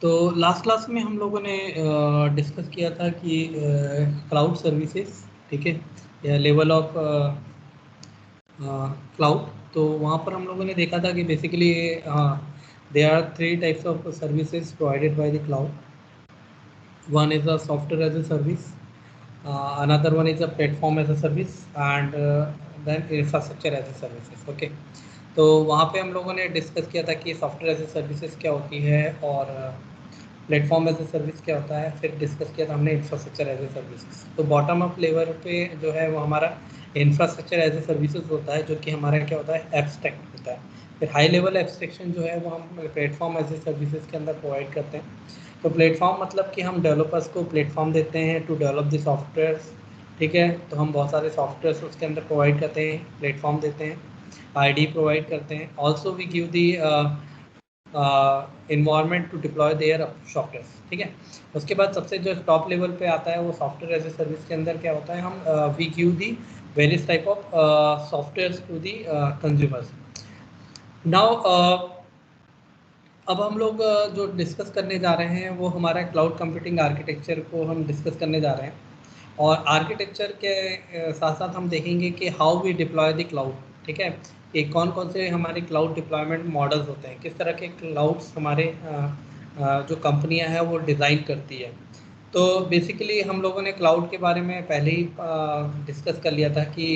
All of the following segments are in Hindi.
तो लास्ट क्लास में हम लोगों ने डिस्कस किया था कि क्लाउड सर्विसेज, ठीक है, या लेवल ऑफ क्लाउड। तो वहाँ पर हम लोगों ने देखा था कि basically they are 3 types of services provided by the cloud. One is a software as a service, another one is a platform as a service, and then infrastructure as a services. Okay, तो वहाँ पे हम लोगों ने डिस्कस किया था कि सॉफ्टवेयर एज ए सर्विसेज क्या होती है और प्लेटफॉर्म एज ए सर्विस क्या होता है। फिर डिस्कस किया था हमने इंफ्रास्ट्रक्चर एज ए सर्विसेज। तो बॉटम अप लेवल पे जो है वो हमारा इंफ्रास्ट्रक्चर एज ए सर्विसेज होता है, जो कि हमारा क्या होता है, एब्स्ट्रैक्ट होता है। फिर हाई लेवल एब्स्ट्रैक्शन जो है वो हम प्लेटफॉर्म एज ए सर्विसेज के अंदर प्रोवाइड करते हैं। तो प्लेटफॉर्म मतलब कि हम डेवलपर्स को प्लेटफॉर्म देते हैं टू डेवलप द सॉफ्टवेयर्स, ठीक है। तो हम बहुत सारे सॉफ्टवेयर्स उसके अंदर प्रोवाइड करते हैं, प्लेटफॉर्म देते हैं, आईडी प्रोवाइड करते हैं। Also we give the environment to deploy their software, ठीक है। उसके बाद सबसे जो टॉप लेवल पे आता है वो सॉफ्टवेयर एज ए सर्विस के अंदर क्या होता है, हम we give the various type of software to the consumers. Now अब हम लोग जो डिस्कस करने जा रहे हैं वो हमारा क्लाउड कंप्यूटिंग आर्किटेक्चर को हम डिस्कस करने जा रहे हैं। और आर्किटेक्चर के साथ साथ हम देखेंगे कि how we deploy the cloud, ठीक है, कि कौन कौन से हमारे क्लाउड डिप्लॉयमेंट मॉडल्स होते हैं, किस तरह के क्लाउड्स हमारे जो कंपनियां हैं वो डिज़ाइन करती है। तो बेसिकली हम लोगों ने क्लाउड के बारे में पहले ही डिस्कस कर लिया था कि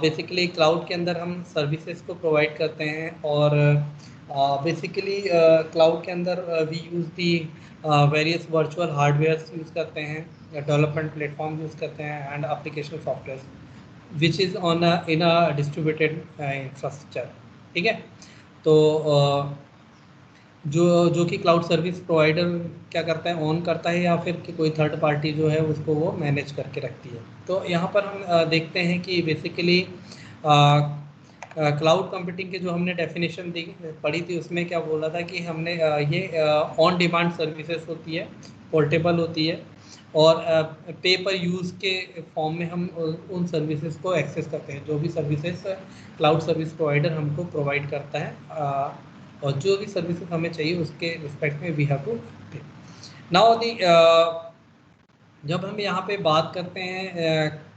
बेसिकली क्लाउड के अंदर हम सर्विसेज को प्रोवाइड करते हैं। और बेसिकली क्लाउड के अंदर we use the various virtual hardwares use करते हैं, डेवलपमेंट प्लेटफॉर्म यूज़ करते हैं, and application software which is on in a distributed infrastructure, ठीक है। तो जो कि क्लाउड सर्विस प्रोवाइडर क्या करता है, ऑन करता है, या फिर कि कोई थर्ड पार्टी जो है उसको वो मैनेज करके रखती है। तो यहाँ पर हम देखते हैं कि बेसिकली क्लाउड कंप्यूटिंग के जो हमने डेफिनेशन दी पढ़ी थी उसमें क्या बोला था कि हमने ये ऑन डिमांड सर्विसेज होती है, पोर्टेबल होती है, और पे पर यूज़ के फॉर्म में हम उन सर्विसेज को एक्सेस करते हैं, जो भी सर्विसेज क्लाउड सर्विस प्रोवाइडर हमको प्रोवाइड करता है। और जो भी सर्विसेज हमें चाहिए उसके रिस्पेक्ट में we have to pay. Now the जब हम यहाँ पे बात करते हैं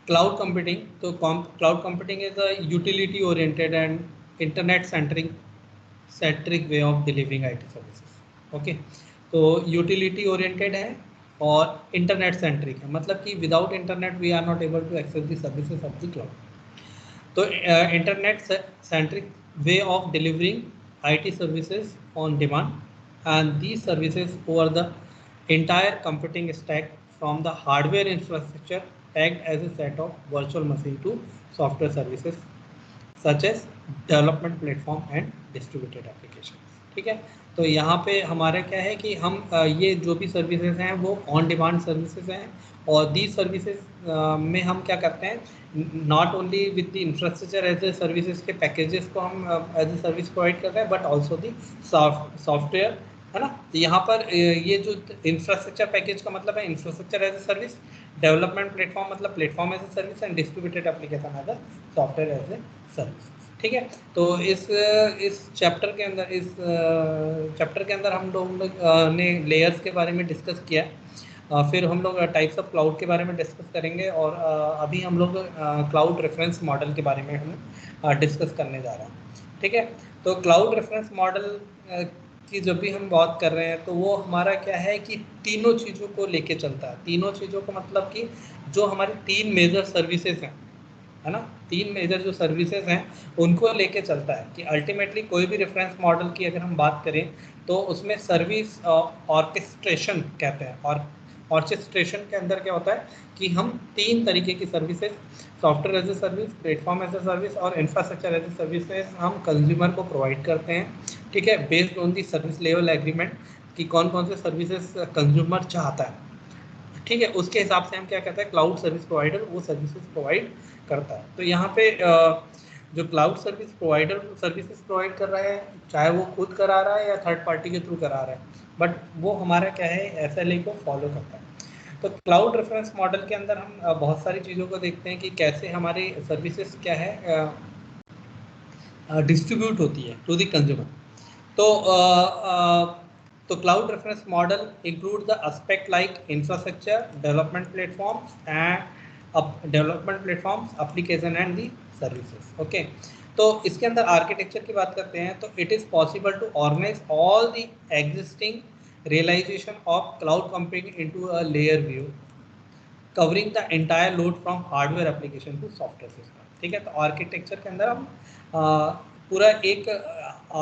क्लाउड कंप्यूटिंग, तो cloud computing is a utility oriented and internet centric way of delivering IT services. Okay, तो यूटिलिटी ओरिएंटेड है और इंटरनेट सेंट्रिक है, मतलब कि without internet we are not able to access the services of the cloud. तो internet centric way of delivering IT services on demand, and these services over the entire computing stack from the hardware infrastructure tagged as a set of virtual machine to software services such as development platform and distributed applications, ठीक है। तो यहाँ पे हमारा क्या है कि हम ये जो भी सर्विसेज हैं वो ऑन डिमांड सर्विसेज हैं, और दी सर्विसेज में हम क्या करते हैं, not only with the infrastructure as a services के पैकेजेस को हम एज ए सर्विस प्रोवाइड कर रहे हैं, बट ऑल्सो दी सॉफ्टवेयर, है ना। तो यहाँ पर ये जो इंफ्रास्ट्रक्चर पैकेज का मतलब है infrastructure as a service, development platform मतलब platform as a service, and distributed application as a software as a service, ठीक है। तो इस चैप्टर के अंदर हम लोग ने लेयर्स के बारे में डिस्कस किया। फिर हम लोग टाइप्स ऑफ क्लाउड के बारे में डिस्कस करेंगे, और अभी हम लोग क्लाउड रेफरेंस मॉडल के बारे में हम डिस्कस करने जा रहे हैं, ठीक है। तो क्लाउड रेफरेंस मॉडल की जब भी हम बात कर रहे हैं तो वो हमारा क्या है कि तीनों चीज़ों को लेके चलता है। तीनों चीज़ों को मतलब कि जो हमारी 3 मेजर सर्विसेज हैं, है ना, 3 मेजर जो सर्विसेज हैं उनको लेके चलता है। कि अल्टीमेटली कोई भी रेफरेंस मॉडल की अगर हम बात करें तो उसमें सर्विस ऑर्केस्ट्रेशन कहते हैं। और ऑर्केस्ट्रेशन के अंदर क्या होता है कि हम 3 तरीके की services, software as a service, platform as a service और इंफ्रास्ट्रक्चर एज ए सर्विसेज हम कंज्यूमर को प्रोवाइड करते हैं, ठीक है, based on the service level agreement, कि कौन कौन से सर्विसेज कंज्यूमर चाहता है, ठीक है। उसके हिसाब से हम क्या कहते हैं, क्लाउड सर्विस प्रोवाइडर वो सर्विसेज प्रोवाइड करता है। तो यहाँ पे जो cloud service provider services provide कर रहा है, चाहे वो खुद करा रहा है या थर्ड पार्टी के थ्रू करा रहा है, बट वो हमारा क्या है, SLA को फॉलो करता है। तो क्लाउड रेफरेंस मॉडल के अंदर हम बहुत सारी चीज़ों को देखते हैं कि कैसे हमारी सर्विसेज क्या है डिस्ट्रीब्यूट होती है टू द कंज्यूमर। तो तो cloud reference model include the aspect like infrastructure, development platforms, application and the services. Okay, तो इसके अंदर आर्किटेक्चर की बात करते हैं तो it is possible to organise all the existing realization of cloud computing into a layer view covering the entire load from hardware application to software system। ठीक है, तो आर्किटेक्चर के अंदर हम पूरा एक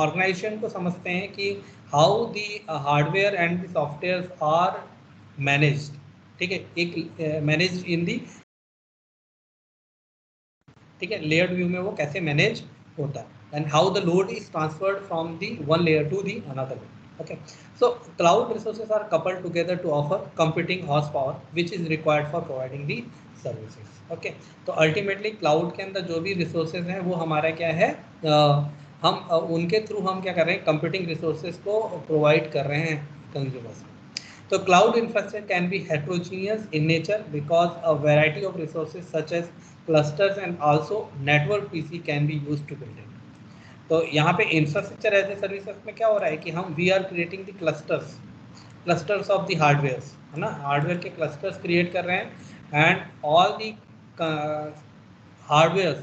ऑर्गेनाइजेशन को समझते हैं कि how the hardware and the software are managed. ठीक है, एक मैनेज्ड इन दी, ठीक है, लेयर्ड व्यू में वो कैसे मैनेज होता है and how the load is transferred from the one layer to the another. Okay, so cloud resources are coupled together to offer computing horsepower which is required for providing the services। Okay, तो ultimately cloud के अंदर जो भी resources हैं वो हमारा क्या है, हम उनके थ्रू हम क्या कर रहे हैं, computing resources को provide कर रहे हैं consumers को। तो cloud infrastructure can be heterogeneous in nature because a variety of resources such as clusters and also network PC can be used to build it। तो यहाँ पे इंफ्रास्ट्रक्चर एज ए सर्विसेज में क्या हो रहा है कि हम we are creating the clusters of the hardwares, है ना, हार्डवेयर के क्लस्टर्स क्रिएट कर रहे हैं एंड ऑल दी हार्डवेयर्स,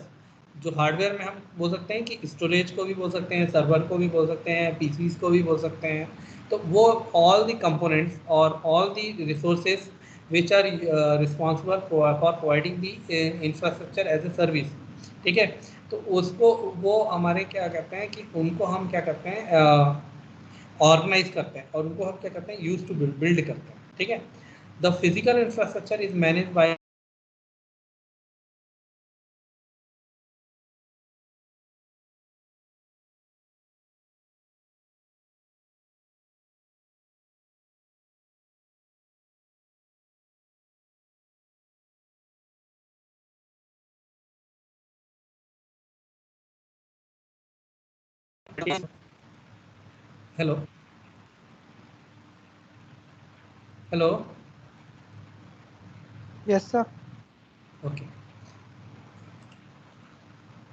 जो हार्डवेयर में हम बोल सकते हैं कि स्टोरेज को भी बोल सकते हैं, सर्वर को भी बोल सकते हैं, पीसीज को भी बोल सकते हैं, तो वो ऑल द कंपोनेंट्स और all the resources which are responsible for providing the infrastructure as a service. ठीक है, तो उसको वो हमारे क्या कहते हैं कि उनको हम क्या करते हैं, ऑर्गेनाइज करते हैं और उनको हम क्या करते हैं, यूज टू बिल्ड करते हैं। ठीक है, the physical infrastructure is manage by hello hello yes sir. Okay,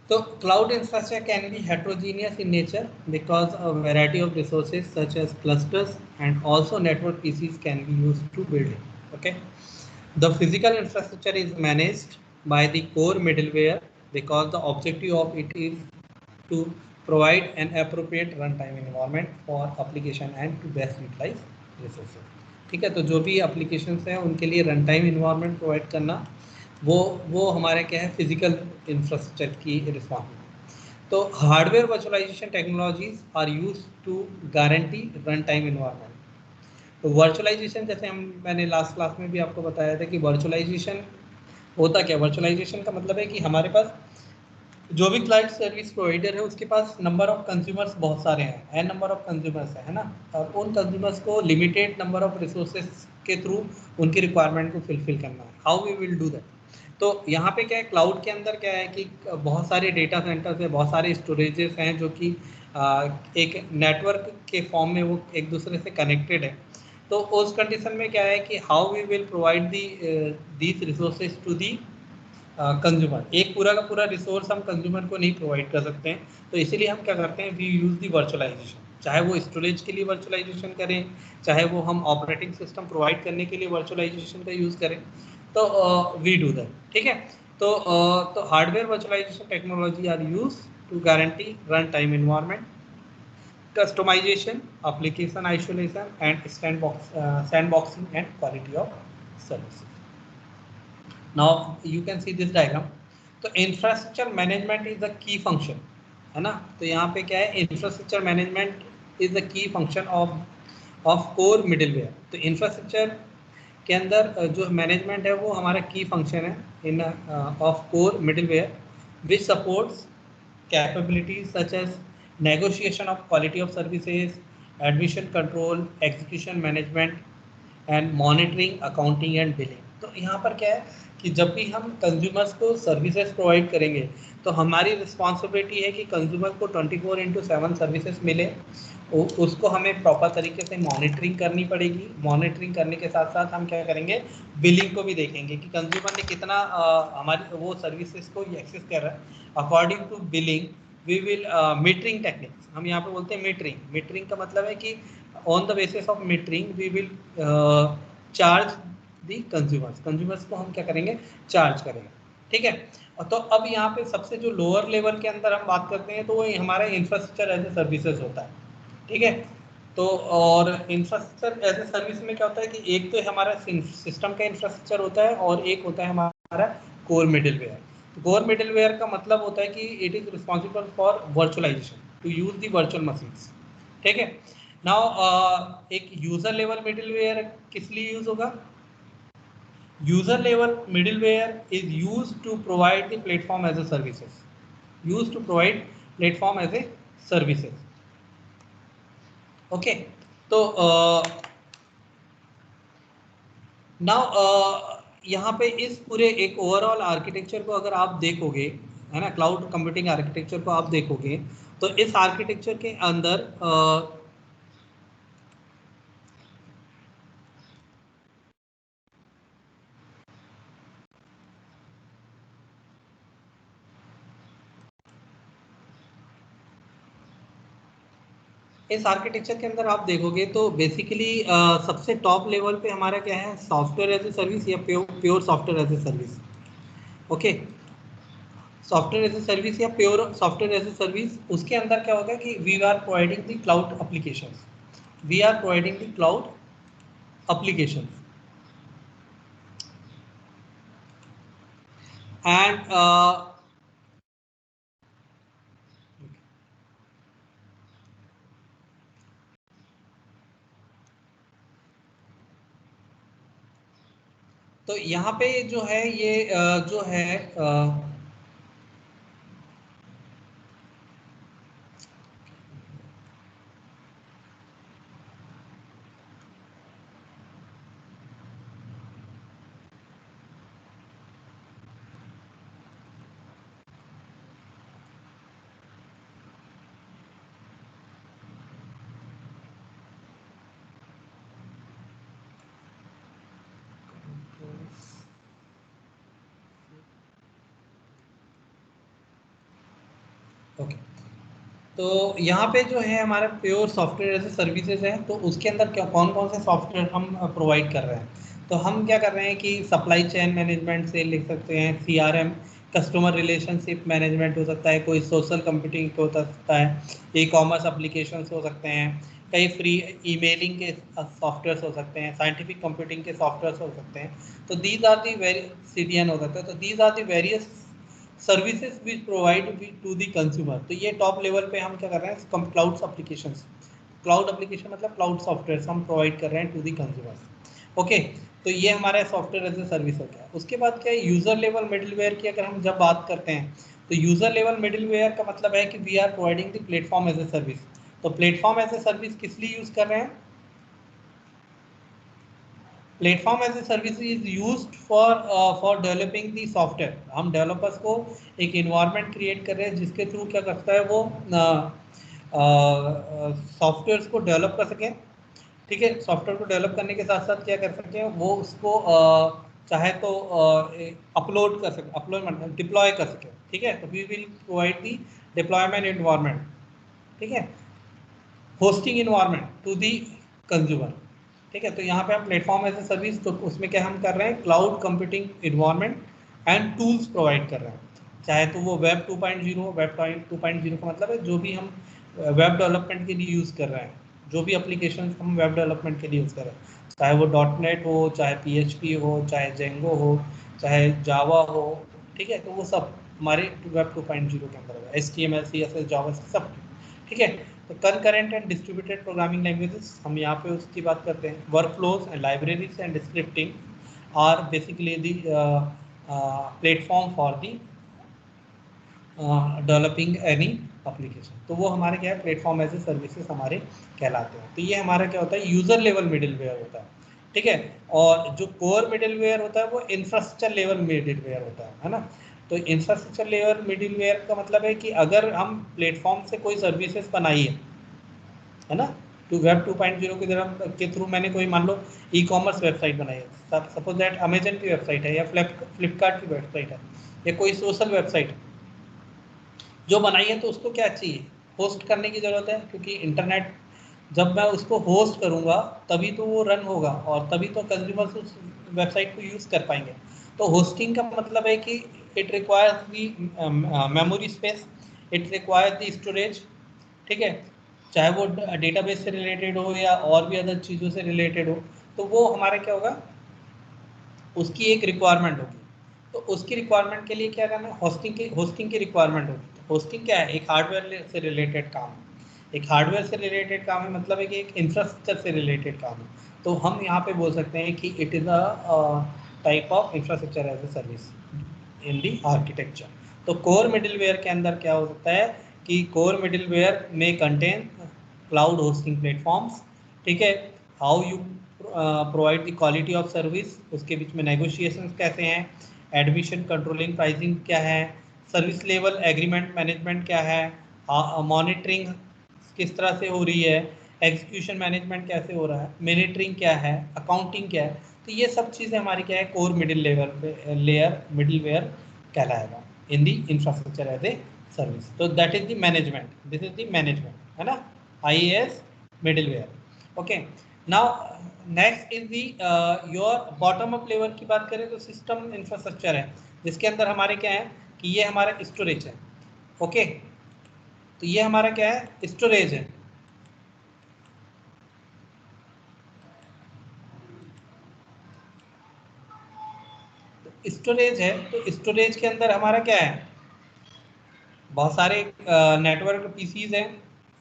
so cloud infrastructure can be heterogeneous in nature because a variety of resources such as clusters and also network PCs can be used to build it. Okay, the physical infrastructure is managed by the core middleware because the objective of it is to provide an appropriate runtime environment for application and to best utilize resources। ठीक है, तो जो भी applications हैं उनके लिए रन टाइम इन्वायरमेंट प्रोवाइड करना वो हमारे क्या है, फिजिकल इंफ्रास्ट्रक्चर की रिस्पॉन्सिबिलिटी। तो hardware virtualisation technologies are use to guarantee run time environment. तो वर्चुअलाइजेशन जैसे मैंने लास्ट क्लास में भी आपको बताया था कि वर्चुअलाइजेशन होता क्या, वर्चुअलाइजेशन का मतलब है कि हमारे पास जो भी क्लाउड सर्विस प्रोवाइडर है उसके पास नंबर ऑफ कंज्यूमर्स बहुत सारे हैं, एन नंबर ऑफ कंज्यूमर्स है ना, और उन कंज्यूमर्स को लिमिटेड नंबर ऑफ रिसोर्सेज के थ्रू उनकी रिक्वायरमेंट को फुलफिल करना है। How we will do that? तो यहाँ पे क्या है, क्लाउड के अंदर क्या है कि बहुत सारे डेटा सेंटर्स है, बहुत सारे स्टोरेजेस हैं जो कि एक नेटवर्क के फॉर्म में वो एक दूसरे से कनेक्टेड है। तो उस कंडीशन में क्या है कि how we will provide these resources to the consumer. एक पूरा का पूरा रिसोर्स हम कंज्यूमर को नहीं प्रोवाइड कर सकते हैं, तो इसीलिए हम क्या करते हैं, वी यूज़ दी वर्चुअलाइजेशन। चाहे वो स्टोरेज के लिए वर्चुअलाइजेशन करें, चाहे वो हम ऑपरेटिंग सिस्टम प्रोवाइड करने के लिए वर्चुअलाइजेशन का यूज़ करें, तो वी डू दैट। ठीक है, तो hardware virtualisation technology are use to guarantee run time environment, customization, application isolation, and sandboxing and quality of services. Now you can see this diagram. तो infrastructure management is the key function, है ना, तो यहाँ पे क्या है, infrastructure management is the key function of core middleware. तो इंफ्रास्ट्रक्चर के अंदर जो मैनेजमेंट है वो हमारा की फंक्शन है in of core middleware which supports capabilities such as negotiation of quality of services, admission control, execution management and monitoring, accounting and billing. तो यहाँ पर क्या है कि जब भी हम कंज्यूमर्स को सर्विसेज प्रोवाइड करेंगे तो हमारी रिस्पॉन्सिबिलिटी है कि कंज्यूमर को 24/7 सर्विसेज मिले, उसको हमें प्रॉपर तरीके से मॉनिटरिंग करनी पड़ेगी। मॉनिटरिंग करने के साथ साथ हम क्या करेंगे, बिलिंग को भी देखेंगे कि कंज्यूमर ने कितना हमारी वो सर्विसेज को एक्सेस कर रहा है। According to billing we will metering techniques, हम यहाँ पे बोलते हैं मीटरिंग। मीटरिंग का मतलब है कि on the basis of metering we will charge the consumers को हम क्या करेंगे, चार्ज करेंगे, ठीक है। तो अब यहाँ पे सबसे जो लोअर लेवल के अंदर हम बात करते हैं तो वो हमारा इंफ्रास्ट्रक्चर एज ए सर्विसेज होता है, ठीक है। तो और इंफ्रास्ट्रक्चर एज ए सर्विस में क्या होता है कि एक तो हमारा सिस्टम का इंफ्रास्ट्रक्चर होता है और एक होता है हमारा कोर मिडिलवेयर। कोर मिडिलवेयर का मतलब होता है कि it is responsible for virtualisation to use the virtual machines, ठीक है। नाउ एक यूजर लेवल मिडिलवेयर किस लिए यूज होगा? User level middleware is used to provide the platform as a services. Used to provide platform as a services. Okay. तो now यहाँ पे इस पूरे एक ओवरऑल आर्किटेक्चर को अगर आप देखोगे, है ना, क्लाउड कंप्यूटिंग आर्किटेक्चर को आप देखोगे तो इस आर्किटेक्चर के अंदर इस आर्किटेक्चर के अंदर आप देखोगे तो बेसिकली सबसे टॉप लेवल पे हमारा क्या है, सॉफ्टवेयर एज ए सर्विस या pure software as a service. Okay, software as a service या pure software as a service, उसके अंदर क्या होगा कि we are providing the cloud applications, we are providing the cloud applications and तो यहाँ पे जो है ये जो है ओके, तो यहाँ पे जो है हमारा pure software as a services है, तो उसके अंदर क्या कौन कौन से सॉफ्टवेयर हम प्रोवाइड कर रहे हैं। तो हम क्या कर रहे हैं कि सप्लाई चेन मैनेजमेंट से लिख सकते हैं, सीआरएम, कस्टमर रिलेशनशिप मैनेजमेंट हो सकता है, कोई सोशल कंप्यूटिंग हो सकता है, ई कॉमर्स एप्लीकेशन हो सकते हैं, कई फ्री ईमेलिंग के सॉफ्टवेयर हो सकते हैं, साइंटिफिक कंप्यूटिंग के सॉफ्टवेयर हो सकते हैं। तो these are the very CDN हो सकता है, तो these are the various services which provide to the consumer. तो ये टॉप लेवल पे हम क्या कर रहे हैं, क्लाउड एप्लीकेशंस, क्लाउड एप्लीकेशन मतलब क्लाउड सॉफ्टवेयर हम प्रोवाइड कर रहे हैं टू द कंज्यूमर। ओके, तो ये हमारा सॉफ्टवेयर एज ए सर्विस हो गया। उसके बाद क्या है, यूजर लेवल मिडिलवेयर की अगर हम जब बात करते हैं तो यूजर लेवल मिडिलवेयर का मतलब है कि we are providing the platform as a service. तो प्लेटफॉर्म एज ए सर्विस किस लिए यूज कर रहे हैं, platform as a service is used for developing the software. हम डेवलपर्स को एक इन्वायरमेंट क्रिएट कर रहे हैं जिसके थ्रू क्या करता है वो सॉफ्टवेयर्स को डेवलप कर सकें, ठीक है। सॉफ्टवेयर को डेवलप करने के साथ साथ क्या कर सकें, वो उसको चाहे तो अपलोड कर सके, अपलोड मतलब डिप्लॉय कर सके, ठीक है। तो we will provide the deployment environment, ठीक है, hosting environment to the consumer, ठीक है। तो यहाँ पे हम प्लेटफॉर्म एज ए सर्विस, तो उसमें क्या हम कर रहे हैं, cloud computing environment and tools provide कर रहे हैं, चाहे तो वो वेब 2.0, वेब 2.0 का मतलब है जो भी हम वेब डेवलपमेंट के लिए यूज़ कर रहे हैं, जो भी एप्लीकेशन हम वेब डेवलपमेंट के लिए यूज़ कर रहे हैं, चाहे वो .NET हो, चाहे PHP हो, चाहे जेंगो हो, चाहे जावा हो, ठीक है। तो वो सब हमारे वेब 2.0 के अंदर है, HTML CSS जावा सब, ठीक है। तो concurrent and distributed programming languages हम यहाँ पे उसकी बात करते हैं। Workflows and libraries and scripting are basically the platform for the developing any application. तो वो हमारे क्या है, प्लेटफॉर्म एज ए सर्विसेज हमारे कहलाते हैं। तो ये हमारा क्या होता है, यूजर लेवल मिडिलवेयर होता है, ठीक है। और जो कोर मिडिलवेयर होता है वो इंफ्रास्ट्रक्चर लेवल मिडिलवेयर होता है ना। तो इंफ्रास्ट्रक्चर लेवल मिडिलवेयर का मतलब है कि अगर हम प्लेटफॉर्म से कोई सर्विसेज बनाई है ना, तो वेब 2.0 के थ्रू मैंने कोई मान लो ई कॉमर्स वेबसाइट बनाई है, सपोज दैट अमेजन की वेबसाइट है या फ्लिपकार्ट की वेबसाइट है या कोई सोशल वेबसाइट जो बनाई है, तो उसको क्या चाहिए, होस्ट करने की ज़रूरत है, क्योंकि इंटरनेट जब मैं उसको होस्ट करूंगा तभी तो वो रन होगा और तभी तो कंज्यूमर्स उस वेबसाइट को यूज कर पाएंगे। तो होस्टिंग का मतलब है कि it requires the memory space, it requires the storage, ठीक है, चाहे वो डेटाबेस से रिलेटेड हो या और भी अदर चीज़ों से रिलेटेड हो, तो वो हमारा क्या होगा, उसकी एक रिक्वायरमेंट होगी। तो उसकी रिक्वायरमेंट के लिए क्या करना है, होस्टिंग की रिक्वायरमेंट होगी। तो होस्टिंग क्या है, एक हार्डवेयर से रिलेटेड काम है। एक हार्डवेयर से रिलेटेड काम है मतलब है कि एक इंफ्रास्ट्रक्चर से रिलेटेड काम है। तो हम यहाँ पे बोल सकते हैं कि it is a type of infrastructure as a service in the architecture. तो कोर मिडिलवेयर के अंदर क्या हो सकता है कि कोर मिडिलवेयर में कंटेन क्लाउड होस्टिंग प्लेटफॉर्म्स, ठीक है, how you provide the quality of service, उसके बीच में नेगोशिएशंस कैसे हैं, एडमिशन कंट्रोलिंग प्राइसिंग क्या है, सर्विस लेवल एग्रीमेंट मैनेजमेंट क्या है, मॉनिटरिंग किस तरह से हो रही है, एग्जीक्यूशन मैनेजमेंट कैसे हो रहा है, मॉनिटरिंग क्या है, अकाउंटिंग क्या है। तो ये सब चीज़ें हमारी क्या है, कोर मिडिल लेवल पे लेयर मिडिल वेयर कहलाएगा in the infrastructure as a service. तो that is the management, this is the management, है ना, IaaS middleware. Okay, now next is the your bottom up level की बात करें तो सिस्टम इंफ्रास्ट्रक्चर है, जिसके अंदर हमारे क्या है कि ये हमारा स्टोरेज है। ओके, तो ये हमारा क्या है, स्टोरेज है। स्टोरेज है तो स्टोरेज के अंदर हमारा क्या है, बहुत सारे नेटवर्क पीसीज हैं,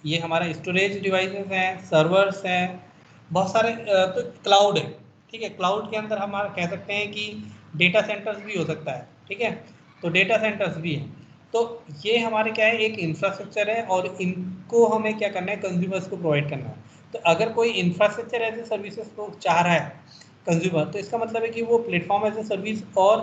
ये हमारा स्टोरेज डिवाइसेस हैं, सर्वर्स हैं, बहुत सारे तो क्लाउड है, ठीक है। क्लाउड के अंदर हम कह सकते हैं कि डेटा सेंटर्स भी हो सकता है, ठीक है, तो डेटा सेंटर्स भी हैं। तो ये हमारे क्या है, एक इंफ्रास्ट्रक्चर है और इनको हमें क्या करना है, कंज्यूमर्स को प्रोवाइड करना है। तो अगर कोई इंफ्रास्ट्रक्चर एज ए सर्विसेज को चाह रहा है कंज्यूमर, तो इसका मतलब है कि वो प्लेटफॉर्म एज ए सर्विस और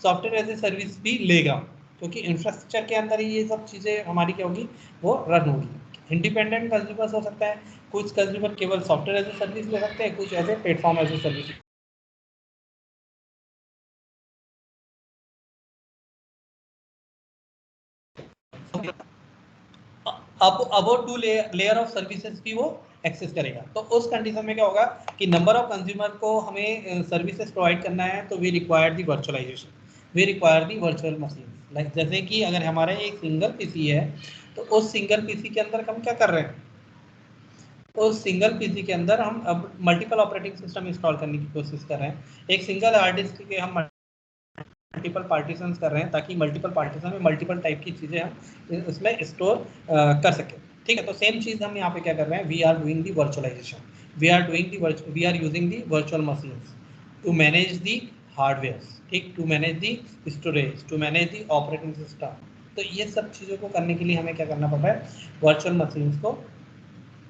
सॉफ्टवेयर एज ए सर्विस भी लेगा, क्योंकि इंफ्रास्ट्रक्चर के अंदर ही ये सब चीज़ें हमारी क्या होगी, वो रन होगी। इंडिपेंडेंट कंज्यूमर्स हो सकता है, कुछ कंज्यूमर केवल सॉफ्टवेयर एज ए सर्विस ले सकते हैं, कुछ as a platform as a service. अब वो टू लेयर ऑफ सर्विसेज भी वो एक्सेस करेगा। तो उस कंडीशन में क्या होगा कि नंबर ऑफ कंज्यूमर को हमें सर्विसेज प्रोवाइड करना है, तो we require the virtualisation, we require the virtual machine. Like जैसे कि अगर हमारा एक सिंगल पीसी है, तो उस सिंगल पीसी के अंदर हम क्या कर रहे हैं, उस सिंगल पीसी के अंदर हम अब मल्टीपल ऑपरेटिंग सिस्टम इंस्टॉल करने की कोशिश कर रहे हैं। एक सिंगल हार्ड डिस्क के हम मल्टीपल पार्टीशंस कर रहे हैं, ताकि मल्टीपल पार्टीशन में मल्टीपल टाइप की चीज़ें हम इसमें स्टोर कर सकें, ठीक है। तो सेम चीज़ हम यहाँ पे क्या कर रहे हैं, we are doing the virtualisation, we are using the virtual machines to manage the hardware, ठीक, to manage the storage, to manage the operating system. तो ये सब चीज़ों को करने के लिए हमें क्या करना पड़ रहा है, वर्चुअल मशीन्स को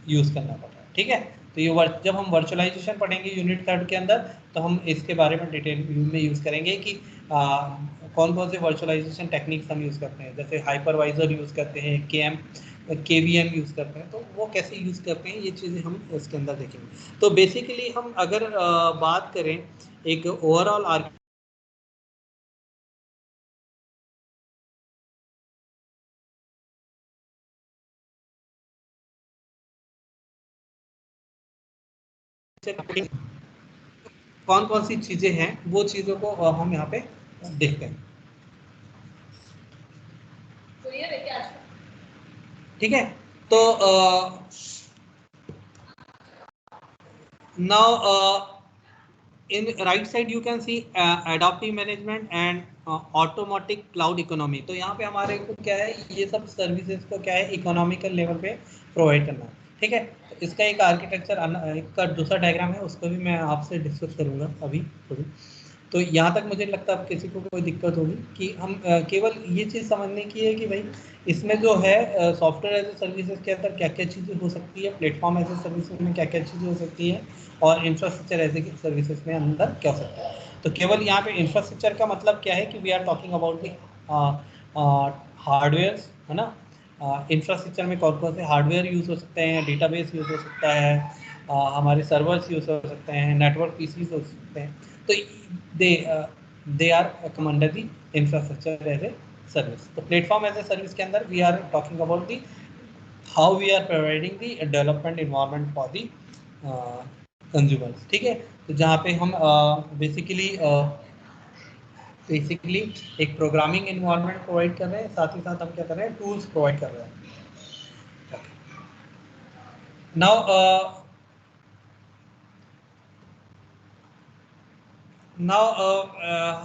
यूज़ करना पड़ रहा है, ठीक है। तो ये जब हम वर्चुअलाइजेशन पढ़ेंगे यूनिट थर्ड के अंदर, तो हम इसके बारे में डिटेल में यूज़ करेंगे कि कौन कौन से वर्चुअलाइजेशन टेक्निक्स हम यूज़ करते हैं। जैसे हाइपरवाइजर यूज़ करते हैं, KVM यूज़ करते हैं, तो वो कैसे यूज़ करते हैं, ये चीज़ें हम इसके अंदर देखेंगे। तो बेसिकली हम अगर बात करें एक ओवरऑल कौन कौन सी चीज़ें हैं, वो चीज़ों को हम यहाँ पे देखते हैं, ठीक है। तो now in right side you can see adaptive management and automatic cloud economy। तो यहाँ पे हमारे को क्या है, ये सब सर्विसेज को क्या है, इकोनॉमिकल लेवल पे प्रोवाइड करना है, ठीक है। तो इसका एक आर्किटेक्चर का दूसरा डायग्राम है, उसको भी मैं आपसे डिस्कस करूँगा अभी थोड़ी। तो यहाँ तक मुझे लगता है किसी को कोई दिक्कत होगी कि हम केवल ये चीज़ समझने की है कि भाई इसमें जो है सॉफ्टवेयर एज ए सर्विसेज के अंदर क्या क्या चीज़ें हो सकती है, प्लेटफॉर्म एज ए सर्विसेज में क्या क्या चीज़ें हो सकती है, और इंफ्रास्ट्रक्चर एज ए सर्विसेज में अंदर क्या हो सकता है। तो केवल यहाँ पे इंफ्रास्ट्रक्चर का मतलब क्या है कि we are talking about the hardware, है ना। इंफ्रास्ट्रक्चर में कौन कौन से हार्डवेयर यूज़ हो सकते हैं, डेटाबेस यूज़ हो सकता है, हमारे सर्वर्स यूज़ हो सकते हैं, नेटवर्क पीसीज हो सकते हैं। तो they they are come under the infrastructure as a service. तो प्लेटफॉर्म एज ए सर्विस के अंदर we are talking about the how we are providing the development environment for the consumers. ठीक है, तो जहाँ पे हम बेसिकली एक प्रोग्रामिंग इन्वायरमेंट प्रोवाइड कर रहे हैं, साथ ही साथ हम क्या कर रहे हैं, टूल्स प्रोवाइड कर रहे हैं। नाउ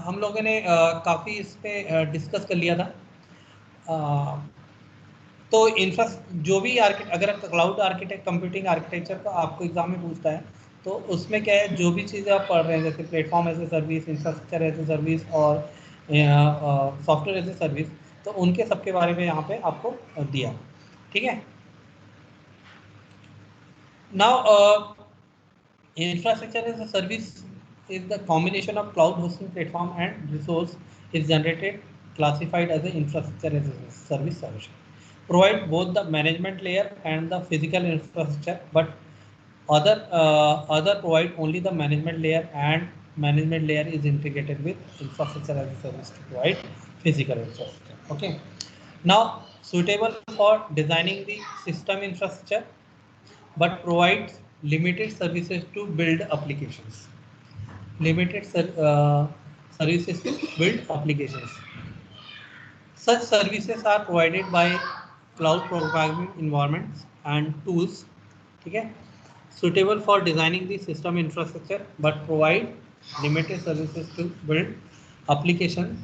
हम लोगों ने काफ़ी इस पे डिस्कस कर लिया था। तो इंफ्रा जो भी अगर क्लाउड आर्किटेक्ट कंप्यूटिंग आर्किटेक्चर का आपको एग्जाम में पूछता है, तो उसमें क्या है, जो भी चीज़ें आप पढ़ रहे हैं जैसे platform as a service, infrastructure as a service और सॉफ्टवेयर एज ए सर्विस, तो उनके सबके बारे में यहाँ पे आपको दिया। ठीक है, now infrastructure as a service is the combination of cloud hosting platform and resource is generated classified as an infrastructure as a service solution. Provide both the management layer and the physical infrastructure, but other provide only the management layer, and management layer is integrated with infrastructure as a service to provide physical infrastructure. Okay. Now suitable for designing the system infrastructure, but provides limited services to build applications. Services to build applications. Such services are provided by cloud programming environments and tools. Okay, suitable for designing the system infrastructure, but provide limited services to build applications.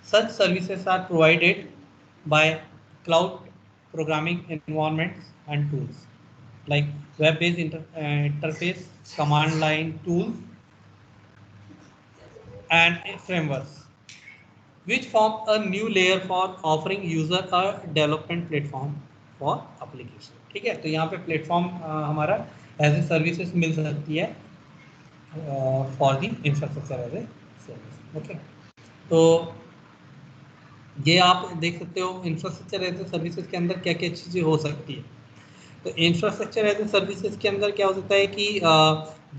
Such services are provided by cloud programming environments and tools like web-based interface, command line tools, and frameworks, which form a new layer for offering user a development platform for application. ठीक है, तो यहाँ पे प्लेटफॉर्म हमारा एज ए सर्विसेज मिल सकती है for the infrastructure as a service. Okay, तो ये आप देख सकते हो इंफ्रास्ट्रक्चर एज ए सर्विसेज के अंदर क्या क्या चीज़ें हो सकती है। तो इंफ्रास्ट्रक्चर एज ए सर्विसेज के अंदर क्या हो सकता है कि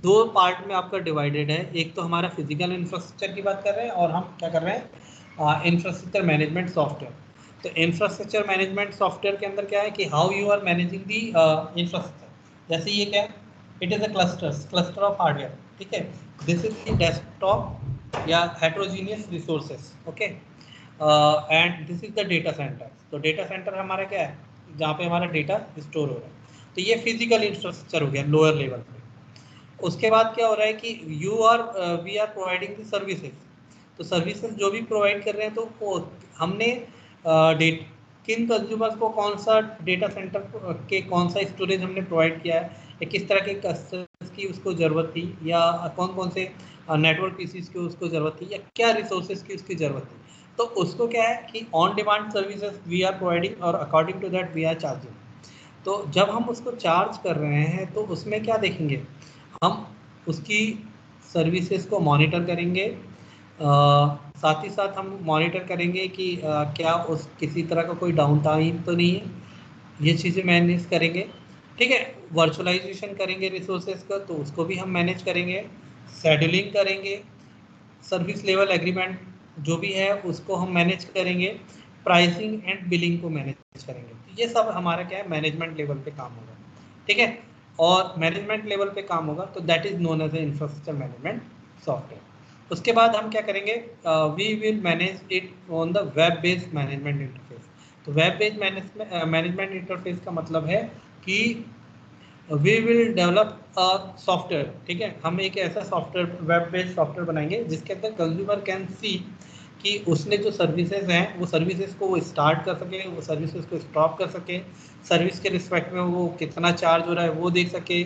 दो पार्ट में आपका डिवाइडेड है। एक तो हमारा फिजिकल इंफ्रास्ट्रक्चर की बात कर रहे हैं, और हम क्या कर रहे हैं, इंफ्रास्ट्रक्चर मैनेजमेंट सॉफ्टवेयर। तो इंफ्रास्ट्रक्चर मैनेजमेंट सॉफ्टवेयर के अंदर क्या है कि how you are managing the infrastructure. जैसे ये क्या है, it is a cluster of hardware. ठीक है, दिस इज द डेस्कटॉप या heterogeneous resources. Okay, and this is the data centre. तो डेटा सेंटर हमारा क्या है, जहाँ पे हमारा डेटा स्टोर हो रहा है। तो ये फिजिकल इंफ्रास्ट्रक्चर हो गया लोअर लेवल पे। उसके बाद क्या हो रहा है कि we are providing the services. तो सर्विसेज जो भी प्रोवाइड कर रहे हैं, तो हमने किन कंज्यूमर्स को कौन सा डेटा सेंटर के कौन सा स्टोरेज हमने प्रोवाइड किया है, या किस तरह के कस्टमर्स की उसको ज़रूरत थी, या कौन कौन से नेटवर्क पीसीज की उसको ज़रूरत थी, या क्या रिसोर्सेज की उसकी ज़रूरत थी। तो उसको क्या है कि on demand services we are providing, और according to that we are charging. तो जब हम उसको चार्ज कर रहे हैं, तो उसमें क्या देखेंगे, हम उसकी सर्विसेज को मॉनिटर करेंगे। साथ ही साथ हम मॉनिटर करेंगे कि क्या उस किसी तरह का कोई डाउन टाइम तो नहीं है, ये चीज़ें मैनेज करेंगे। ठीक है, वर्चुअलाइजेशन करेंगे रिसोर्सेज का, तो उसको भी हम मैनेज करेंगे। शेड्यूलिंग करेंगे, सर्विस लेवल एग्रीमेंट जो भी है उसको हम मैनेज करेंगे, प्राइसिंग एंड बिलिंग को मैनेज करेंगे। तो ये सब हमारा क्या है, मैनेजमेंट लेवल पे काम होगा। ठीक है, और मैनेजमेंट लेवल पे काम होगा, तो that is known as a infrastructure management software. उसके बाद हम क्या करेंगे, we will manage it on the web based management interface. तो वेब बेस्ड मैनेजमेंट इंटरफेस का मतलब है कि we will develop a software. ठीक है, हम एक ऐसा सॉफ्टवेयर, वेब बेस्ड सॉफ्टवेयर बनाएंगे जिसके अंदर कंज्यूमर कैन सी कि उसने जो सर्विसेज हैं, वो सर्विसेज को वो स्टार्ट कर सके, वो सर्विसेज को स्टॉप कर सके, सर्विस के रिस्पेक्ट में वो कितना चार्ज हो रहा है वो देख सके।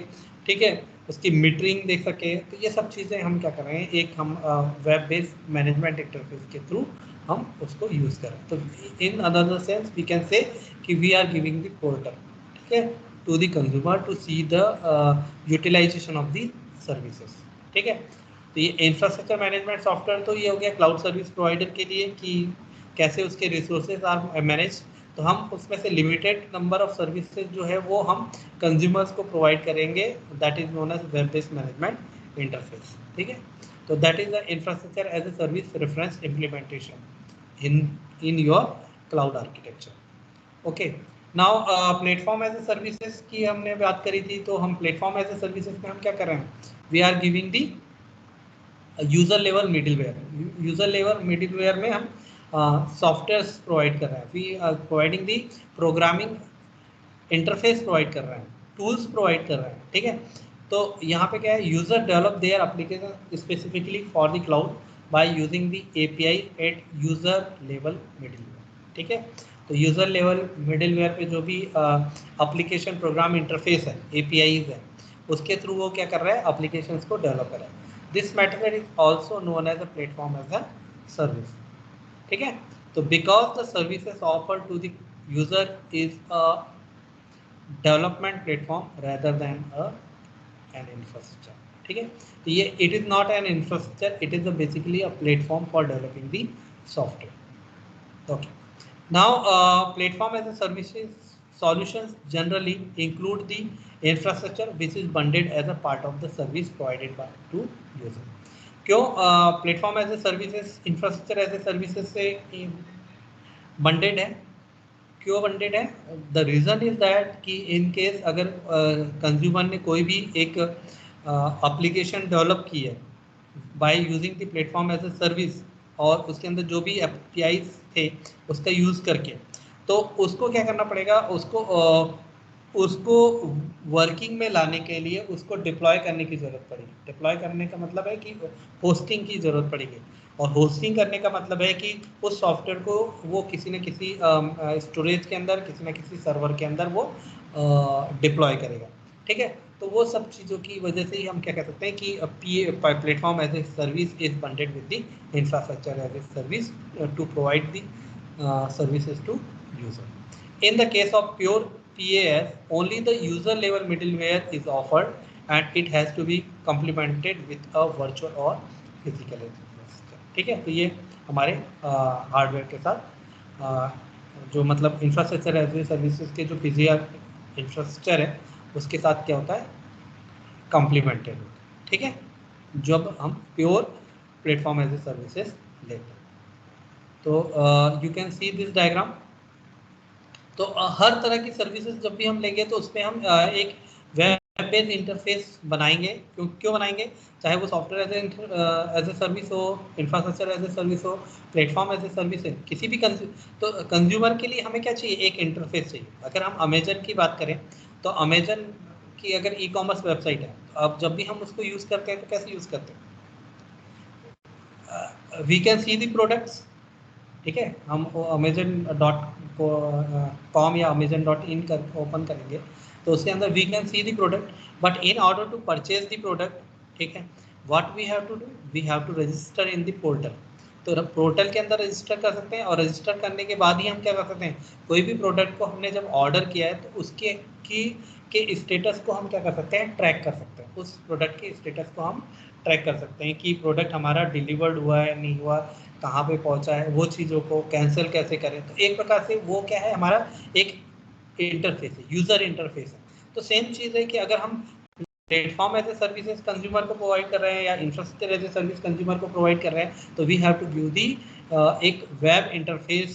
ठीक है, उसकी मीटरिंग देख सके। तो ये सब चीज़ें हम क्या कर रहे हैं, एक हम वेब बेस्ड मैनेजमेंट इंटरफेस के थ्रू हम उसको यूज़ करें। तो in another sense we can say कि we are giving the portal, ठीक है, to the consumer to see the utilization of the services. ठीक है, तो ये इंफ्रास्ट्रक्चर मैनेजमेंट सॉफ्टवेयर तो ये हो गया क्लाउड सर्विस प्रोवाइडर के लिए कि कैसे उसके रिसोर्सेज आर मैनेज। तो हम उसमें से लिमिटेड नंबर ऑफ सर्विसेज जो है वो हम कंज्यूमर्स को प्रोवाइड करेंगे, that is known as web based management interface. ठीक है, तो that is the infrastructure as a service reference implementation in your cloud architecture. Okay, now platform as a services की हमने बात करी थी, तो हम प्लेटफॉर्म एज ए सर्विसेज में हम क्या कर रहे हैं, we are giving the user level middleware. User level middleware में हम सॉफ्टवेयर प्रोवाइड कर रहे हैं, we are providing the programming interface provide कर रहे हैं, टूल्स प्रोवाइड कर रहे हैं, ठीक है। तो यहाँ पे क्या है, user develop their application specifically for the cloud by using the API at user level middleware, ठीक है। तो यूजर लेवल मिडिलवेयर पे जो भी एप्लीकेशन प्रोग्राम इंटरफेस है, एपीआईज है, उसके थ्रू वो क्या कर रहा है, एप्लीकेशंस को डेवलप कर रहा है। This method is also known as a platform as a service, ठीक है। तो because the services offer to the user is a development platform rather than an infrastructure, ठीक है। तो ये it is not an infrastructure, it is basically a platform for developing the software. Okay, now platform as a services solutions generally include the infrastructure which is bundled as a part of the service provided by to user। क्यों platform as a services infrastructure as a services से बंडेड है, क्यों बंडेड है, द रीज़न इज दैट कि इन केस अगर कंज्यूमर ने कोई भी एक एप्लीकेशन डेवलप की है by using the platform as a service, और उसके अंदर जो भी एपीआईज थे उसका यूज़ करके, तो उसको क्या करना पड़ेगा, उसको वर्किंग में लाने के लिए उसको डिप्लॉय करने की ज़रूरत पड़ेगी। डिप्लॉय करने का मतलब है कि होस्टिंग की ज़रूरत पड़ेगी, और होस्टिंग करने का मतलब है कि उस सॉफ्टवेयर को वो किसी न किसी स्टोरेज के अंदर, किसी न किसी सर्वर के अंदर वो डिप्लॉय करेगा, ठीक है। तो वो सब चीज़ों की वजह से ही हम क्या कह सकते हैं कि platform as a service is bundled with the infrastructure as a service to provide the services to user। In the case of pure PaaS, only the user level middleware is offered and it has to be complemented with a virtual or physical infrastructure, ठीक है। तो ये हमारे हार्डवेयर के साथ जो मतलब इंफ्रास्ट्रक्चर एज ए सर्विसेज के जो फिजिकल इंफ्रास्ट्रक्चर है उसके साथ क्या होता है, कॉम्प्लीमेंटेड होता है, ठीक है, जब हम pure platform as a services लेते हैं। तो you can see this diagram. तो हर तरह की सर्विसेज जब भी हम लेंगे तो उसमें हम एक वेब बेस्ड इंटरफेस बनाएंगे। क्यों बनाएंगे, चाहे वो सॉफ्टवेयर एज ए सर्विस हो, इंफ्रास्ट्रक्चर एज ए सर्विस हो, प्लेटफॉर्म एज ए सर्विस है, किसी भी तो कंज्यूमर के लिए हमें क्या चाहिए, एक इंटरफेस चाहिए। अगर हम अमेजन की बात करें तो अमेजन की अगर ई कॉमर्स वेबसाइट है, तो अब जब भी हम उसको यूज़ करते हैं तो कैसे यूज़ करते हैं, we can see the products, ठीक है। हम amazon.com या amazon.in कर ओपन करेंगे तो उसके अंदर we can see the product, but in order to purchase the product, ठीक है, what we have to do, we have to register in the portal. तो पोर्टल के अंदर रजिस्टर कर सकते हैं, और रजिस्टर करने के बाद ही हम क्या कर सकते हैं, कोई भी प्रोडक्ट को हमने जब ऑर्डर किया है तो उसके के स्टेटस को हम क्या कर सकते हैं, ट्रैक कर सकते हैं। उस प्रोडक्ट के स्टेटस को हम ट्रैक कर सकते हैं कि प्रोडक्ट हमारा डिलीवर्ड हुआ है नहीं हुआ, कहाँ पे पहुंचा है, वो चीज़ों को कैंसिल कैसे करें। तो एक प्रकार से वो क्या है, हमारा एक इंटरफेस है, यूज़र इंटरफेस है। तो सेम चीज़ है कि अगर हम platform as a services consumer को प्रोवाइड कर रहे हैं या infrastructure as a service consumer को प्रोवाइड कर रहे हैं, तो we have to give the एक वेब इंटरफेस,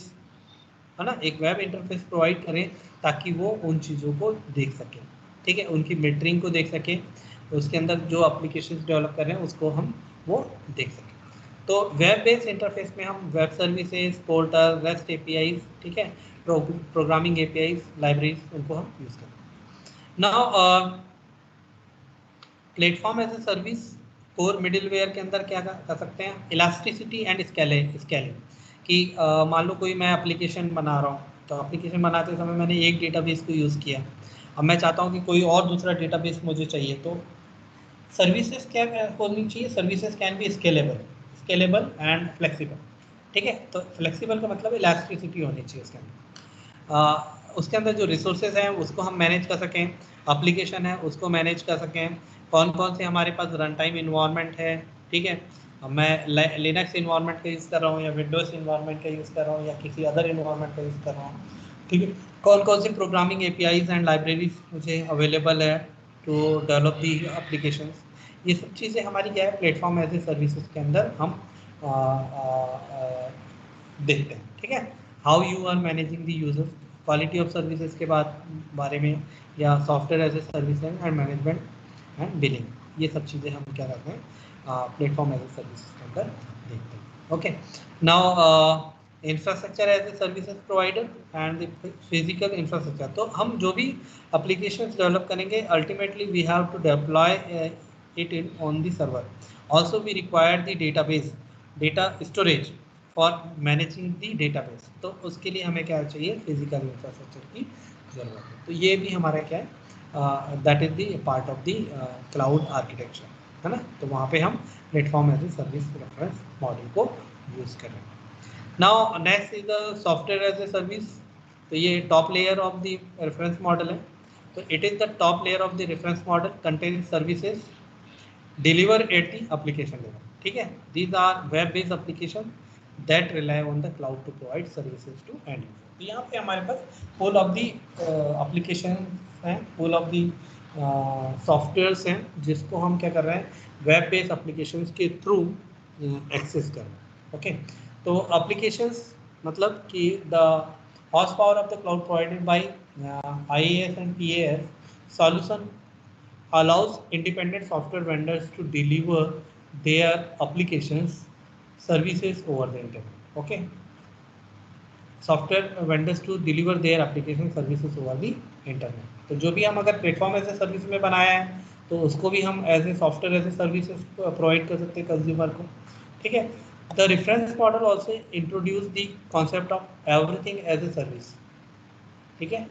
है ना, एक वेब इंटरफेस प्रोवाइड करें ताकि वो उन चीज़ों को देख सकें, ठीक है, उनकी मीटरिंग को देख सकें, उसके अंदर जो एप्लीकेशन डेवलप कर रहे हैं उसको हम वो देख सकें। तो वेब बेस्ड इंटरफेस में हम web services, portal, rest APIs, ठीक है, प्रोग्रामिंग एपीआईज, लाइब्रेरीज, उनको हम यूज़ करते हैं। Now platform as a service core middleware के अंदर क्या कर सकते हैं, इलास्टिसिटी एंड स्केलिंग कि मान लो कोई मैं एप्लीकेशन बना रहा हूँ, तो एप्लीकेशन बनाते समय मैंने एक डेटाबेस को यूज़ किया, अब मैं चाहता हूँ कि कोई और दूसरा डेटाबेस मुझे चाहिए, तो सर्विसेज क्या होनी चाहिए, services can be scalable and flexible, ठीक है। तो फ्लेक्सिबल का मतलब इलास्टिसिटी होनी चाहिए उसके अंदर, उसके अंदर जो रिसोर्सेज हैं उसको हम मैनेज कर सकें, एप्लीकेशन है उसको मैनेज कर सकें, कौन कौन से हमारे पास रन टाइम इन्वायरमेंट है, ठीक है, मैं लिनक्स इन्वायरमेंट का यूज़ कर रहा हूँ या विंडोज़ इन्वायरमेंट का यूज़ कर रहा हूँ या किसी अदर इन्वायरमेंट का यूज़ कर रहा हूँ, ठीक है, कौन कौन से प्रोग्रामिंग एपीआईज एंड लाइब्रेरीज मुझे अवेलेबल है टू डेवलप दी एप्लीकेशन। ये सब चीज़ें हमारी क्या है, प्लेटफॉर्म एज ए सर्विसेज के अंदर हम देखते हैं, ठीक है। How you are managing the user quality of services के बारे में, या software as a service and management and billing, ये सब चीज़ें हम क्या करते हैं प्लेटफॉर्म एज ए सर्विस के अंदर देखते हैं. Okay, now infrastructure as a services provider and the physical infrastructure. तो हम जो भी एप्लीकेशंस डेवलप करेंगे ultimately we have to deploy it in on the server. Also we require the database data storage for managing the database. तो उसके लिए हमें क्या चाहिए, फिजिकल इंफ्रास्ट्रक्चर की जरूरत है. तो ये भी हमारा क्या है, that is the part of the cloud architecture, है ना. तो वहाँ पे हम platform as a service reference model को यूज कर रहे हैं. Now next is the software as a service. तो ये top layer of the reference model है. तो it is the top layer of the reference model containing services deliver at the application level. ठीक है, these are web based application that rely on the cloud to provide services to end user. तो यहाँ पे हमारे पास full of the application हैं, full of the सॉफ्टवेयर्स हैं जिसको हम क्या कर रहे हैं, वेब बेस्ड एप्लीकेशंस के थ्रू एक्सेस कर रहे हैं. ओके, तो एप्लीकेशंस मतलब कि the horse power of the cloud provided by IaaS and PaaS solution allows independent software vendors to deliver their applications services over the internet. Okay, software vendors to deliver their application services over the internet. तो जो भी हम अगर प्लेटफॉर्म एज ए सर्विस में बनाया है तो उसको भी हम as a software as a services provide कर सकते हैं कंज्यूमर को. ठीक है, the reference model also introduce the concept of everything as a service. ठीक है,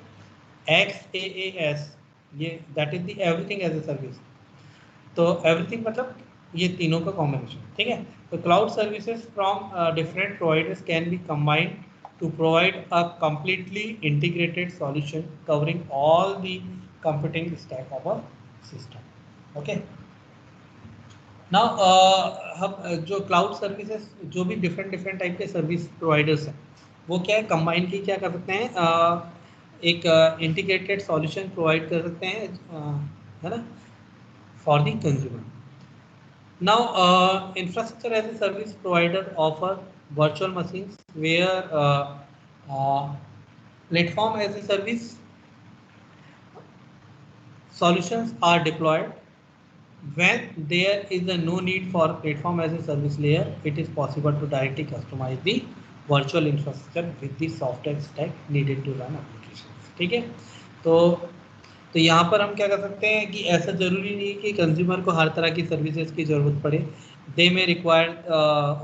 XaaS ये that is the everything as a service. तो एवरीथिंग मतलब ये तीनों का कॉम्बिनेशन. ठीक है, तो cloud services from different providers can be combined to provide a completely integrated solution covering all the computing stack of a system. Okay, now हम जो क्लाउड सर्विसेज जो भी डिफरेंट टाइप के सर्विस प्रोवाइडर्स हैं वो क्या है, कंबाइन की क्या कर सकते हैं, एक इंटीग्रेटेड सॉल्यूशन प्रोवाइड कर सकते हैं, है ना, for the consumer. Now infrastructure as a service provider offer virtual machines where platform as a service solutions are deployed. When there is a no need for platform as a service layer, it is possible to directly customize the virtual infrastructure with the software stack needed to run applications. ठीक है, तो यहाँ पर हम क्या कर सकते हैं कि ऐसा जरूरी नहीं कि कंज्यूमर को हर तरह की सर्विसेज की जरूरत पड़े. They may require